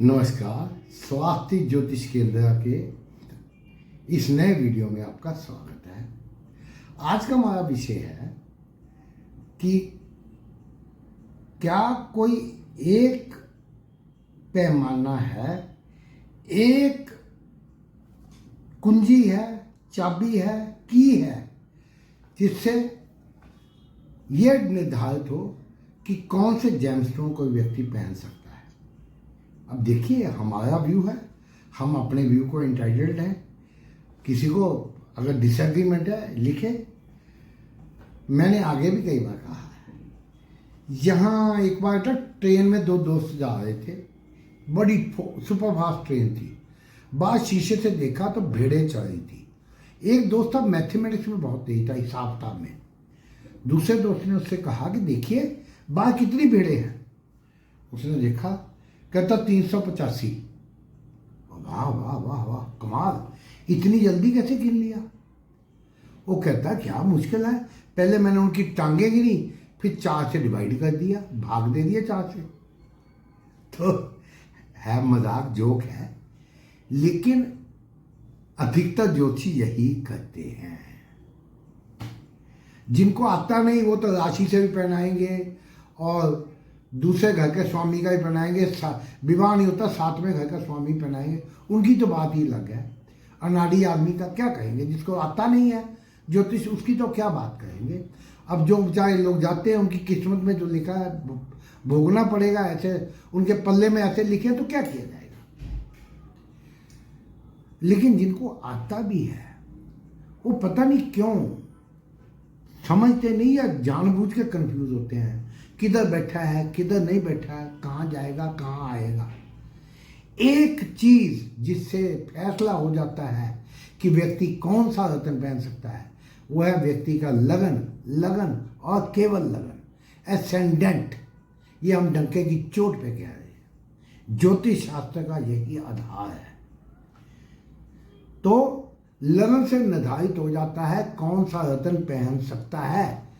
नमस्कार। स्वास्थ्य ज्योतिष केंद्र के इस नए वीडियो में आपका स्वागत है। आज का हमारा विषय है कि क्या कोई एक पैमाना है, एक कुंजी है, चाबी है, की है, जिससे यह निर्धारित हो कि कौन से जेमस्टोन कोई व्यक्ति पहन सकता है। अब देखिए, हमारा व्यू है, हम अपने व्यू को इंटाइटल्ड हैं। किसी को अगर डिसएग्रीमेंट है लिखे। मैंने आगे भी कई बार कहा है, यहाँ एक बार तक ट्रेन में दो दोस्त जा रहे थे, बड़ी सुपरफास्ट ट्रेन थी। बाहर शीशे से देखा तो भेड़ें चल रही थी। एक दोस्त था मैथमेटिक्स में बहुत तेज था, हिसाब किताब में। दूसरे दोस्त ने उससे कहा कि देखिए बाहर कितनी भेड़ें हैं। उसने देखा, कहता 385। वाह वाह वाह वाह, कमाल, इतनी जल्दी कैसे गिन लिया। वो कहता क्या मुश्किल है, पहले मैंने उनकी टांगें गिनी, फिर 4 से डिवाइड कर दिया, भाग दे दिया 4 से। तो है मजाक, जोक है, लेकिन अधिकतर ज्योतिषी यही करते हैं। जिनको आता नहीं वो तो राशि से भी पहनाएंगे और दूसरे घर के स्वामी का ही पहनाएंगे। विवाह नहीं होता, 7वें घर का स्वामी पहनाएंगे। उनकी तो बात ही अलग है। अनाड़ी आदमी का क्या कहेंगे, जिसको आता नहीं है ज्योतिष, उसकी तो क्या बात कहेंगे। अब जो बेचारे लोग जाते हैं, उनकी किस्मत में जो लिखा है भोगना पड़ेगा। ऐसे उनके पल्ले में ऐसे लिखे तो क्या किया जाएगा। लेकिन जिनको आता भी है वो पता नहीं क्यों समझते नहीं या जानबूझ के कंफ्यूज होते हैं। किधर बैठा है, किधर नहीं बैठा है, कहाँ जाएगा, कहाँ आएगा। एक चीज जिससे फैसला हो जाता है कि व्यक्ति कौन सा रत्न पहन सकता है, वो है व्यक्ति का लगन, लगन और केवल लगन, एसेंडेंट। ये हम डंके की चोट पे कह रहे हैं। ज्योतिष शास्त्र का यही आधार है। तो लगन से निर्धारित हो जाता है कौन सा रत्न पहन सकता है।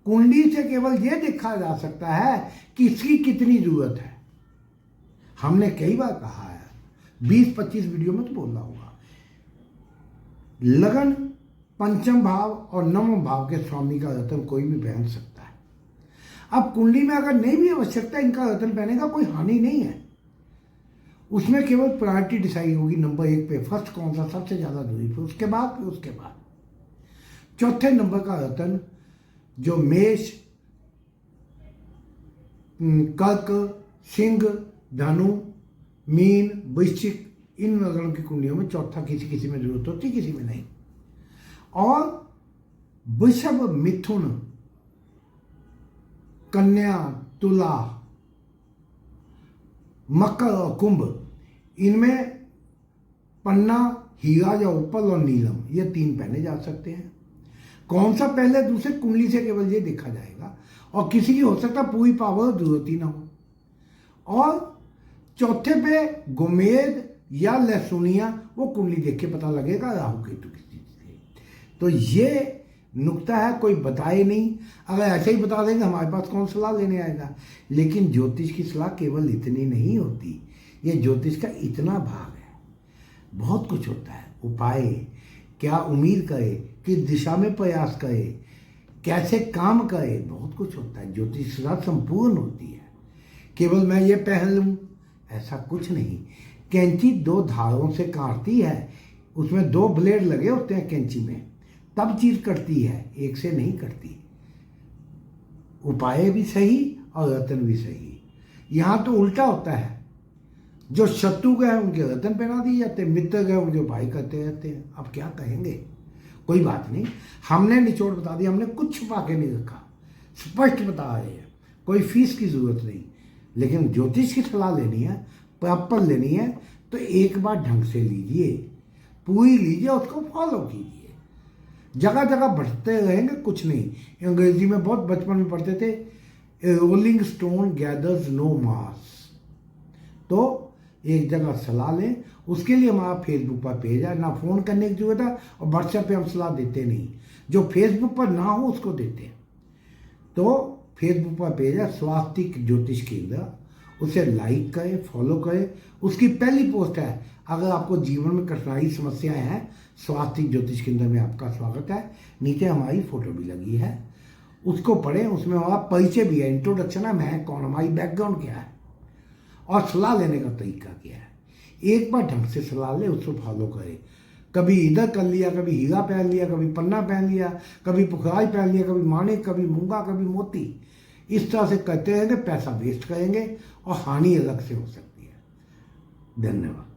कुंडली से केवल यह देखा जा सकता है कि इसकी कितनी जरूरत है। हमने कई बार कहा है, 20-25 वीडियो में तो बोलना होगा। लगन 5वें भाव और 9वें भाव के स्वामी का रत्न कोई भी पहन सकता है। अब कुंडली में अगर नहीं भी आवश्यकता इनका रत्न पहने का, कोई हानि नहीं है। उसमें केवल प्रायोरिटी डिसाइड होगी नंबर 1 पे, फर्स्ट कौन सा सबसे ज्यादा दूरी पे, उसके बाद चौथे नंबर का रत्न जो मेष, कर्क, सिंह, धनु, मीन, वृश्चिक, इन लग्नों की कुंडलियों में चौथा किसी किसी में जरूरत होती, किसी में नहीं। और वृषभ, मिथुन, कन्या, तुला, मकर और कुंभ, इनमें पन्ना, हीरा या उपल और नीलम, ये 3 पहने जा सकते हैं। कौन सा पहले दूसरे कुंडली से केवल ये देखा जाएगा। और किसी की हो सकता पूरी पावर जरूरत ही ना हो। और चौथे पे गोमेद या लहसुनिया, वो कुंडली देख के पता लगेगा राहु केतु किस चीज से। तो ये नुक्ता है, कोई बताए नहीं। अगर ऐसे ही बता देंगे हमारे पास कौन सलाह लेने आएगा। लेकिन ज्योतिष की सलाह केवल इतनी नहीं होती। ये ज्योतिष का इतना भाग है, बहुत कुछ होता है। उपाय क्या, उम्मीद करे, किस दिशा में प्रयास करे, कैसे काम करे, बहुत कुछ होता है। ज्योतिष सलाह संपूर्ण होती है। केवल मैं ये पहन लूं ऐसा कुछ नहीं। कैंची 2 धारों से काटती है, उसमें 2 ब्लेड लगे होते हैं कैंची में, तब चीज कटती है, एक से नहीं कटती। उपाय भी सही और रत्न भी सही। यहां तो उल्टा होता है, जो शत्रु गए उनके रत्न पहना दिए जाते हैं, मित्र गए उनके भाई करते रहते हैं। अब क्या कहेंगे, कोई बात नहीं, हमने निचोड़ बता दिया, हमने कुछ छुपा के नहीं रखा, स्पष्ट बता रहे हैं। कोई फीस की जरूरत नहीं। लेकिन ज्योतिष की सलाह लेनी है, प्रॉपर लेनी है, तो एक बार ढंग से लीजिए, पूरी लीजिए, उसको फॉलो कीजिए। जगह जगह बढ़ते रहेंगे कुछ नहीं। अंग्रेजी में बहुत बचपन में पढ़ते थे, ए रोलिंग स्टोन गैदर्स नो मास। तो एक जगह सलाह लें, उसके लिए हमारा फेसबुक पर पेज है। ना फोन करने की जरूरत है, और व्हाट्सएप पे हम सलाह देते नहीं। जो फेसबुक पर ना हो उसको देते हैं। तो फेसबुक पर पेज है स्वास्तिक ज्योतिष केंद्र, उसे लाइक करें, फॉलो करें। उसकी पहली पोस्ट है, अगर आपको जीवन में कठिनाई समस्याएं हैं, स्वास्थ्य ज्योतिष केंद्र में आपका स्वागत है। नीचे हमारी फोटो भी लगी है, उसको पढ़ें। उसमें हमारा परिचय भी है, इंट्रोडक्शन है, मैं कौन, हमारी बैकग्राउंड क्या है और सलाह लेने का तरीका क्या है। एक बार ढंग से सलाह ले, उसको फॉलो करें। कभी इधर कर लिया, कभी हीरा पहन लिया, कभी पन्ना पहन लिया, कभी पुखराज पहन लिया, कभी माणिक, कभी मूंगा, कभी मोती। इस तरह से करते रहेंगे, पैसा वेस्ट करेंगे और हानि अलग से हो सकती है। धन्यवाद।